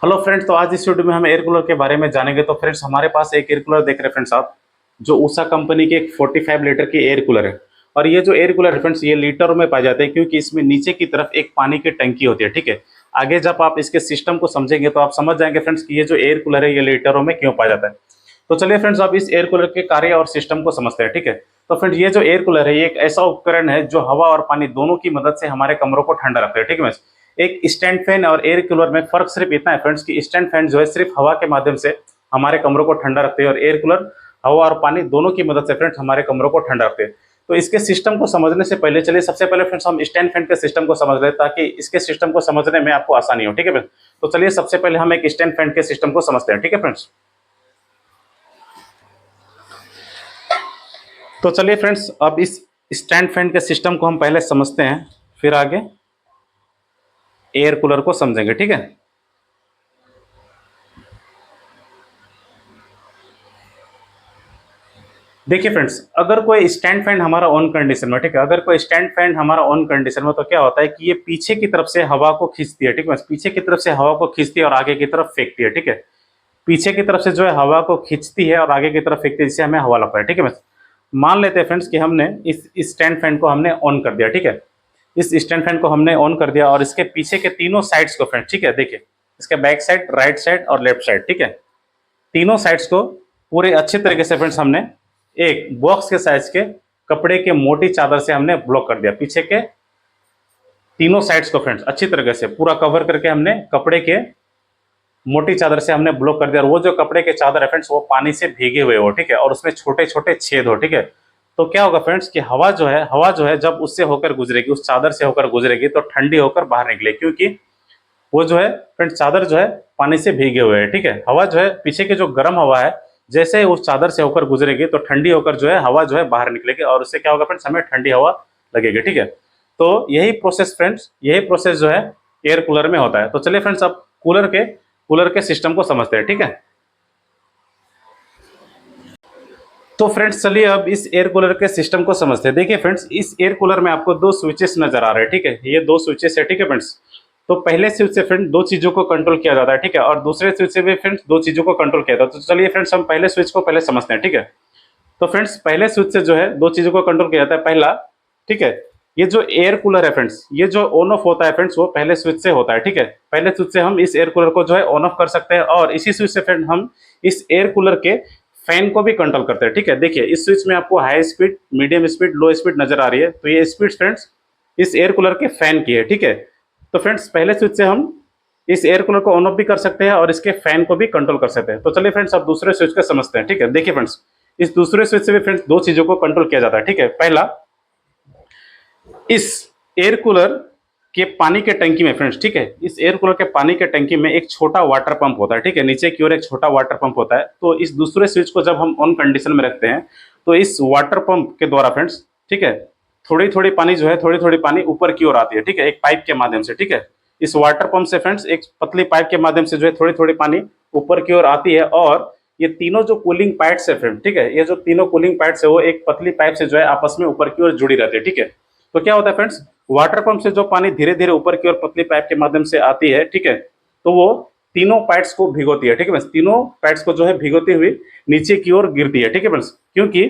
Hello friends, तो आज इस वीडियो में हम एयर कूलर के बारे में जानेंगे। तो फ्रेंड्स, हमारे पास एक एयर कूलर देख रहे हैं फ्रेंड्स आप, जो उषा कंपनी की एक 45 लीटर की एयर कूलर है। और ये जो एयर कूलर है फ्रेंड्स, ये लीटरों में पाए जाते हैं, क्योंकि इसमें नीचे की तरफ एक पानी की टंकी होती है। ठीक है, आगे जब आप इसके सिस्टम को समझेंगे तो आप समझ जाएंगे फ्रेंड्स कि ये जो एयर कूलर है ये लीटरों में क्यों पाया जाता है। तो चलिए फ्रेंड्स, अब इस एयर कूलर के कार्य और सिस्टम को समझते हैं। ठीक है, तो फ्रेंड्स, ये जो एयर कूलर है ये एक ऐसा उपकरण है जो हवा और पानी दोनों की मदद से हमारे कमरों को ठंडा रखता है। ठीक है, एक स्टैंड फैन और एयर कूलर में फर्क सिर्फ इतना है फ्रेंड्स कि स्टैंड फैन जो है सिर्फ हवा के माध्यम से हमारे कमरों को ठंडा रखते हैं, और एयर कूलर हवा और पानी दोनों की मदद से फ्रेंड्स हमारे कमरों को ठंडा रखते हैं। तो इसके सिस्टम को समझने से पहले चलिए सबसे पहले फ्रेंड्स हम स्टैंड फैन के सिस्टम को समझ लें, ताकि इसके सिस्टम को समझने में आपको आसानी हो। ठीक है फ्रेंड्स, तो चलिए सबसे पहले हम एक स्टैंड फैन के सिस्टम को समझते हैं। ठीक है फ्रेंड्स, तो चलिए फ्रेंड्स, अब इस स्टैंड फैन के सिस्टम को हम पहले समझते हैं, फिर आगे एयर कूलर को समझेंगे। ठीक है, देखिए फ्रेंड्स, अगर कोई स्टैंड फैन हमारा ऑन कंडीशन में, ठीक है, अगर कोई स्टैंड फैन हमारा ऑन कंडीशन में, तो क्या होता है कि ये पीछे की तरफ से हवा को खींचती है। ठीक है, पीछे की तरफ से हवा को खींचती है और आगे की तरफ फेंकती है। ठीक है, पीछे की तरफ से जो है हवा को खींचती है और आगे की तरफ फेंकती है, जिससे हमें हवा लगता है। ठीक है, मान लेते हैं फ्रेंड्स कि हमने इस स्टैंड फैन को हमने ऑन कर दिया। ठीक है, इस स्टैंड फैन को हमने ऑन कर दिया और इसके पीछे के तीनों साइड्स को फ्रेंड्स, ठीक है, देखिए इसके बैक साइड, राइट साइड और लेफ्ट साइड, ठीक है, तीनों साइड्स को पूरे अच्छे तरीके से फ्रेंड्स हमने एक बॉक्स के साइज के कपड़े के मोटी चादर से हमने ब्लॉक कर दिया। पीछे के तीनों साइड्स को फ्रेंड्स अच्छी तरीके से पूरा कवर करके हमने कपड़े के मोटी चादर से हमने ब्लॉक कर दिया। और वो जो कपड़े के चादर है फ्रेंड्स, वो पानी से भीगे हुए हो। ठीक है, और उसमें छोटे छोटे छेद हो। ठीक है, तो क्या होगा फ्रेंड्स कि हवा जो है जब उससे होकर गुजरेगी, उस चादर से होकर गुजरेगी, तो ठंडी होकर बाहर निकले, क्योंकि वो जो है फ्रेंड्स चादर जो है पानी से भीगे हुए है। ठीक है, हवा जो है पीछे की जो गर्म हवा है, जैसे उस चादर से होकर गुजरेगी तो ठंडी होकर जो है हवा जो है बाहर निकलेगी, और उससे क्या होगा फ्रेंड्स, हमें ठंडी हवा लगेगी। ठीक है, तो यही प्रोसेस फ्रेंड्स, यही प्रोसेस जो है एयर कूलर में होता है। तो चलिए फ्रेंड्स, अब कूलर के सिस्टम को समझते हैं। ठीक है, तो फ्रेंड्स चलिए अब इस एयर कूलर के सिस्टम को समझते हैं। देखिए फ्रेंड्स, इस एयर कूलर में आपको दो स्विचेस नजर आ रहे हैं। ठीक है, ये दो स्विचेस है। ठीक है फ्रेंड्स, तो पहले स्विच से फ्रेंड्स दो चीजों को कंट्रोल किया जाता है। ठीक है, और दूसरे स्विच से भी फ्रेंड्स दो चीजों को कंट्रोल किया जाता है। तो चलिए फ्रेंड्स, हम पहले स्विच को पहले समझते हैं। ठीक है, तो फ्रेंड्स पहले स्विच से जो है दो चीजों को कंट्रोल किया जाता है। पहला, ठीक है, ये जो एयर कूलर है फ्रेंड्स, ये जो ऑन ऑफ होता है फ्रेंड्स, वो पहले स्विच से होता है। ठीक है, पहले स्विच से हम इस एयर कूलर को जो है ऑन ऑफ कर सकते हैं, और इसी स्विच से फ्रेंड हम इस एयर कूलर के फैन को भी कंट्रोल करते हैं। ठीक है, देखिए इस स्विच में आपको हाई स्पीड, मीडियम स्पीड, लो स्पीड नजर आ रही है, तो ये स्पीड फ्रेंड्स इस एयर कूलर के फैन की है। ठीक है, तो फ्रेंड्स पहले स्विच से हम इस एयर कूलर को ऑन ऑफ भी कर सकते हैं और इसके फैन को भी कंट्रोल कर सकते हैं। तो चलिए फ्रेंड्स, अब दूसरे स्विच को समझते हैं। ठीक है, देखिए फ्रेंड्स, इस दूसरे स्विच से भी फ्रेंड्स दो चीजों को कंट्रोल किया जाता है। ठीक है, पहला, इस एयर कूलर के पानी के टंकी में फ्रेंड्स, ठीक है, इस एयर कूलर के पानी के टंकी में एक छोटा वाटर पंप होता है। ठीक है, नीचे की ओर एक छोटा वाटर पंप होता है। तो इस दूसरे स्विच को जब हम ऑन कंडीशन में रखते हैं, तो इस वाटर पंप के द्वारा फ्रेंड्स, ठीक है, थोड़ी थोड़ी पानी जो है, थोड़ी थोड़ी पानी ऊपर की ओर आती है। ठीक है, एक पाइप के माध्यम से। ठीक है, इस वाटर पंप से फ्रेंड्स एक पतली पाइप के माध्यम से जो है थोड़ी थोड़ी पानी ऊपर की ओर आती है, और ये तीनों जो कूलिंग पाइप्स है फ्रेंड, ठीक है, ये जो तीनों कूलिंग पाइप्स है वो एक पतली पाइप से जो है आपस में ऊपर की ओर जुड़ी रहती है। ठीक है, तो क्या होता है फ्रेंड्स, वाटर पंप से जो पानी धीरे धीरे ऊपर की ओर पतली पाइप के माध्यम से आती है, ठीक है, तो वो तीनों पाइप्स को भिगोती है। ठीक है फ्रेंड्स, तीनों पाइप्स को जो है भिगोती हुई नीचे की ओर गिरती है। ठीक है फ्रेंड्स, क्योंकि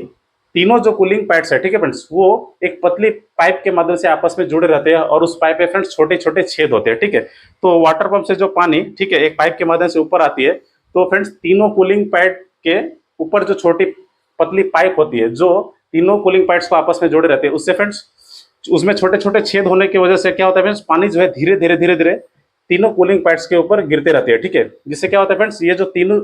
तीनों जो कूलिंग पाइप्स है, ठीक है फ्रेंड्स, वो एक पतली पाइप के माध्यम से आपस में जुड़े रहते हैं, और उस पाइप में फ्रेंड्स छोटे छोटे छेद होते हैं। ठीक है, तो वाटर पंप से जो पानी, ठीक है, एक पाइप के माध्यम से ऊपर आती है, तो फ्रेंड्स तीनों कूलिंग पाइप के ऊपर जो छोटी पतली पाइप होती है, जो तीनों कूलिंग पाइप्स को आपस में जोड़े रहते हैं, उससे फ्रेंड्स उसमें छोटे छोटे छेद होने की वजह से क्या होता है फ्रेंड्स, पानी जो है धीरे धीरे धीरे धीरे तीनों कूलिंग पाइप्स के ऊपर गिरते रहते हैं। ठीक है, जिससे क्या होता है फ्रेंड्स, ये जो तीनों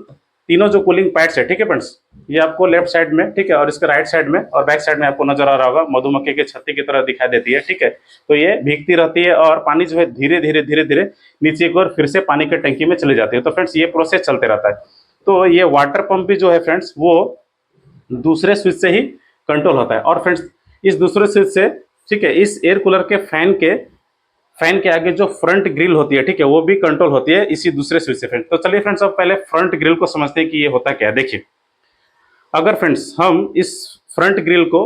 तीनों जो कूलिंग पाइप्स है, ठीक है फ्रेंड्स, ये आपको लेफ्ट साइड में, ठीक है, और इसके राइट साइड में और बैक साइड में आपको नजर आ रहा होगा, मधुमक्खी के छत्ते की तरह दिखाई देती है। ठीक है, तो ये भीगती रहती है और पानी जो है धीरे धीरे धीरे धीरे नीचे की ओर फिर से पानी की टंकी में चली जाती है। तो फ्रेंड्स ये प्रोसेस चलते रहता है। तो ये वाटर पंप भी जो है फ्रेंड्स, वो दूसरे स्विच से ही कंट्रोल होता है। और फ्रेंड्स इस दूसरे स्विच से, ठीक है, इस एयर कूलर के फैन के आगे जो फ्रंट ग्रिल होती है, ठीक है, वो भी कंट्रोल होती है इसी दूसरे स्विच से फ्रेंड्स। तो चलिए फ्रेंड्स, अब पहले फ्रंट ग्रिल को समझते हैं कि ये होता क्या है। देखिए, अगर फ्रेंड्स हम इस फ्रंट ग्रिल को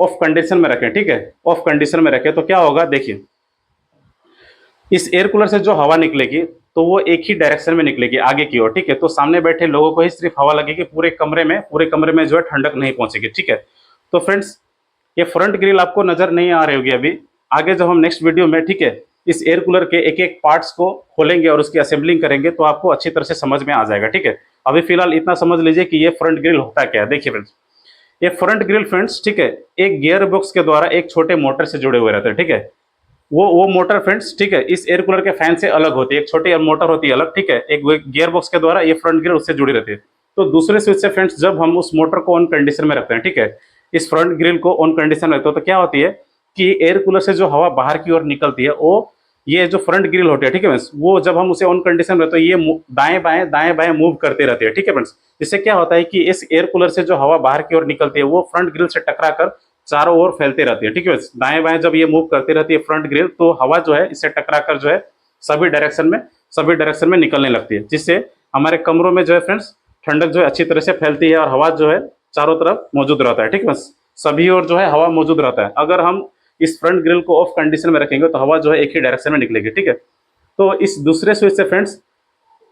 ऑफ कंडीशन में रखें, ठीक है, ऑफ कंडीशन में रखें, तो क्या होगा, देखिए इस एयर कूलर से जो हवा निकलेगी, तो वो एक ही डायरेक्शन में निकलेगी आगे की ओर, ठीक है। तो सामने बैठे लोगों को ही सिर्फ हवा लगेगी, पूरे कमरे में जो है ठंडक नहीं पहुंचेगी, ठीक है। तो फ्रेंड्स ये फ्रंट ग्रिल आपको नजर नहीं आ रही होगी अभी, आगे जब हम नेक्स्ट वीडियो में, ठीक है, इस एयर कूलर के एक एक पार्ट्स को खोलेंगे और उसकी असेंबलिंग करेंगे तो आपको अच्छी तरह से समझ में आ जाएगा, ठीक है। अभी फिलहाल इतना समझ लीजिए कि ये फ्रंट ग्रिल होता क्या है। देखिए फ्रेंड्स, ये फ्रंट ग्रिल फ्रेंड्स, ठीक है, एक गियर बॉक्स के द्वारा एक छोटे मोटर से जुड़े हुए रहते हैं, ठीक है। वो मोटर फ्रेंड्स, ठीक है, इस एयर कूलर के फैन से अलग होती है, एक छोटी मोटर होती है अलग, ठीक है, एक गियर बॉक्स के द्वारा ये फ्रंट ग्रिल उससे जुड़ी रहती है। तो दूसरे स्विच से फ्रेंड्स जब हम उस मोटर को ऑन कंडीशन में रखते हैं, ठीक है, इस फ्रंट ग्रिल को ऑन कंडीशन में रखते हो तो क्या होती है कि एयर कूलर से जो हवा बाहर की ओर निकलती है वो, ये जो फ्रंट ग्रिल होती है, ठीक है फ्रेंड्स, वो जब हम उसे ऑन कंडीशन में रखते हैं ये दाएं बाएं मूव करते रहती है, ठीक है फ्रेंड्स। इससे क्या होता है कि इस एयर कूलर से जो हवा बाहर की ओर निकलती है वो फ्रंट ग्रिल से टकरा कर चारों ओर फैलती रहती है, ठीक है। दाएं बाएं जब ये मूव करती रहती है फ्रंट ग्रिल, तो हवा जो है इससे टकरा कर जो है सभी डायरेक्शन में निकलने लगती है, जिससे हमारे कमरों में जो है फ्रेंड्स ठंडक जो है अच्छी तरह से फैलती है और हवा जो है चारों तरफ मौजूद रहता है, ठीक है। सभी ओर जो है हवा मौजूद रहता है। अगर हम इस फ्रंट ग्रिल को ऑफ कंडीशन में रखेंगे तो हवा जो है एक ही डायरेक्शन में निकलेगी, ठीक है। तो इस दूसरे स्विच से फ्रेंड्स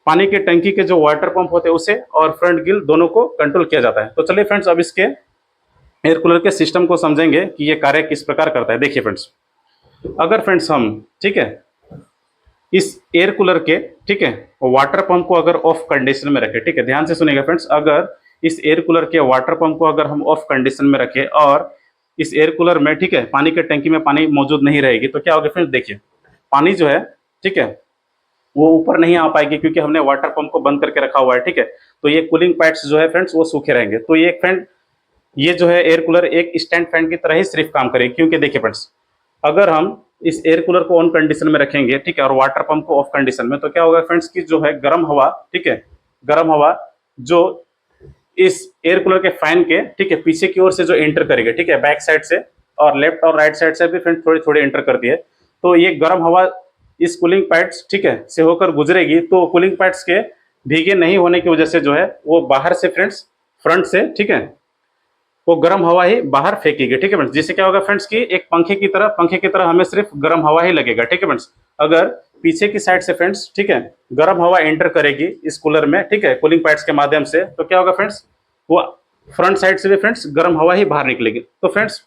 पानी के टंकी के जो वाटर पंप होते हैं उसे और फ्रंट ग्रिल दोनों को कंट्रोल किया जाता है। तो चलिए फ्रेंड्स अब इसके एयर कूलर के सिस्टम को समझेंगे कि ये कार्य किस प्रकार करता है। देखिए फ्रेंड्स, अगर फ्रेंड्स हम, ठीक है, इस एयर कूलर के, ठीक है, वाटर पंप को अगर ऑफ कंडीशन में रखें, ठीक है, ध्यान से सुनिएगा फ्रेंड्स, अगर इस एयर कूलर के वाटर पंप को अगर हम ऑफ कंडीशन में रखें और इस एयर कूलर में, ठीक है, पानी के टंकी में पानी मौजूद नहीं रहेगी तो क्या होगा फ्रेंड्स, देखिए पानी जो है, ठीक है, वो ऊपर नहीं आ पाएगी क्योंकि हमने वाटर पंप को बंद करके रखा हुआ है, ठीक है। तो ये कूलिंग पैड्स जो है फ्रेंड्स वो सूखे रहेंगे। तो ये फ्रेंड, ये जो है एयर कूलर एक स्टैंड फैन की तरह ही सिर्फ काम करेगी, क्योंकि देखिए फ्रेंड्स अगर हम इस एयर कूलर को ऑन कंडीशन में रखेंगे, ठीक है, और वाटर पंप को ऑफ कंडीशन में, तो क्या होगा फ्रेंड्स की जो है गर्म हवा, ठीक है, गर्म हवा जो इस एयर कूलर के फैन के, ठीक है, पीछे की ओर से जो एंटर करेगी, ठीक है, बैक साइड से और लेफ्ट और राइट साइड से भी फ्रेंड्स थोड़ी थोड़ी एंटर करती है। तो ये गर्म हवा इस कूलिंग पैड्स, ठीक है, से होकर गुजरेगी, तो कूलिंग पैड्स के भीगे नहीं होने की वजह से जो है वो बाहर से फ्रेंड्स, फ्रंट से, ठीक है, वो गर्म हवा ही बाहर फेंकेगी, ठीक है फ्रेंड्स। जिससे क्या होगा फ्रेंड्स की एक पंखे की तरह हमें सिर्फ गर्म हवा ही लगेगा, ठीक है फ्रेंड्स। अगर पीछे की साइड से फ्रेंड्स, ठीक है, गर्म हवा एंटर करेगी इस कूलर में, ठीक है, कूलिंग पैड्स के माध्यम से, तो क्या होगा फ्रेंड्स, वो फ्रंट साइड से भी फ्रेंड्स गर्म हवा ही बाहर निकलेगी। तो फ्रेंड्स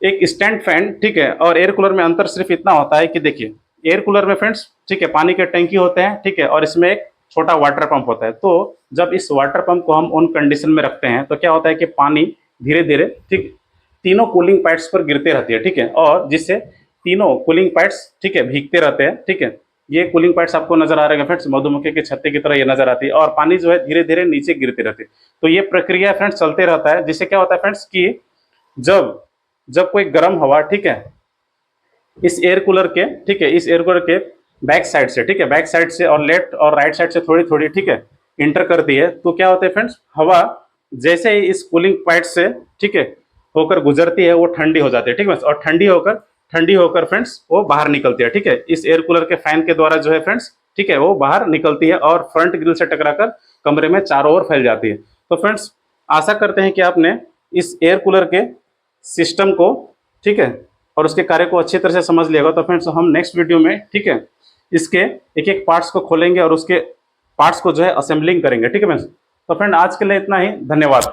एक स्टैंड फैन, ठीक है, और एयर कूलर में अंतर सिर्फ इतना होता है कि देखिए एयर कूलर में फ्रेंड्स, ठीक है, पानी के टंकी होते हैं, ठीक है, और इसमें एक छोटा वाटर पंप होता है। तो जब इस वाटर पंप को हम ऑन कंडीशन में रखते हैं तो क्या होता है कि पानी धीरे धीरे, ठीक, तीनों कूलिंग पैड्स पर गिरते रहती है, ठीक है, और जिससे तीनों कूलिंग पैड्स, ठीक है, भीगते रहते हैं, ठीक है। ये कूलिंग पैड्स आपको नजर आ रहे हैं फ्रेंड्स, मधुमक्खी की छत्ते की तरह ये नजर आती है और पानी जो है धीरे धीरे नीचे गिरती रहती है। तो ये प्रक्रिया फ्रेंड्स चलते रहता है, जिससे क्या होता है फ्रेंड्स कि जब जब कोई गर्म हवा, ठीक है, इस एयर कूलर के, ठीक है, इस एयर कूलर के बैक साइड से, ठीक है, बैक साइड से और लेफ्ट और राइट साइड से थोड़ी थोड़ी, ठीक है, इंटर करती है, तो क्या होता है फ्रेंड्स, हवा जैसे ही इस कूलिंग पैड से, ठीक है, होकर गुजरती है वो ठंडी हो जाती है, ठीक है, और ठंडी होकर फ्रेंड्स वो बाहर निकलती है, ठीक है, इस एयर कूलर के फैन के द्वारा जो है फ्रेंड्स, ठीक है, वो बाहर निकलती है और फ्रंट ग्रिल से टकराकर कमरे में चारों ओर फैल जाती है। तो फ्रेंड्स आशा करते हैं कि आपने इस एयर कूलर के सिस्टम को, ठीक है, और उसके कार्य को अच्छी तरह से समझ लिएगा। तो फ्रेंड्स हम नेक्स्ट वीडियो में, ठीक है, इसके एक एक पार्ट्स को खोलेंगे और उसके पार्ट्स को जो है असेंबलिंग करेंगे, ठीक है फ्रेंड्स। तो फ्रेंड आज के लिए इतना ही, धन्यवाद।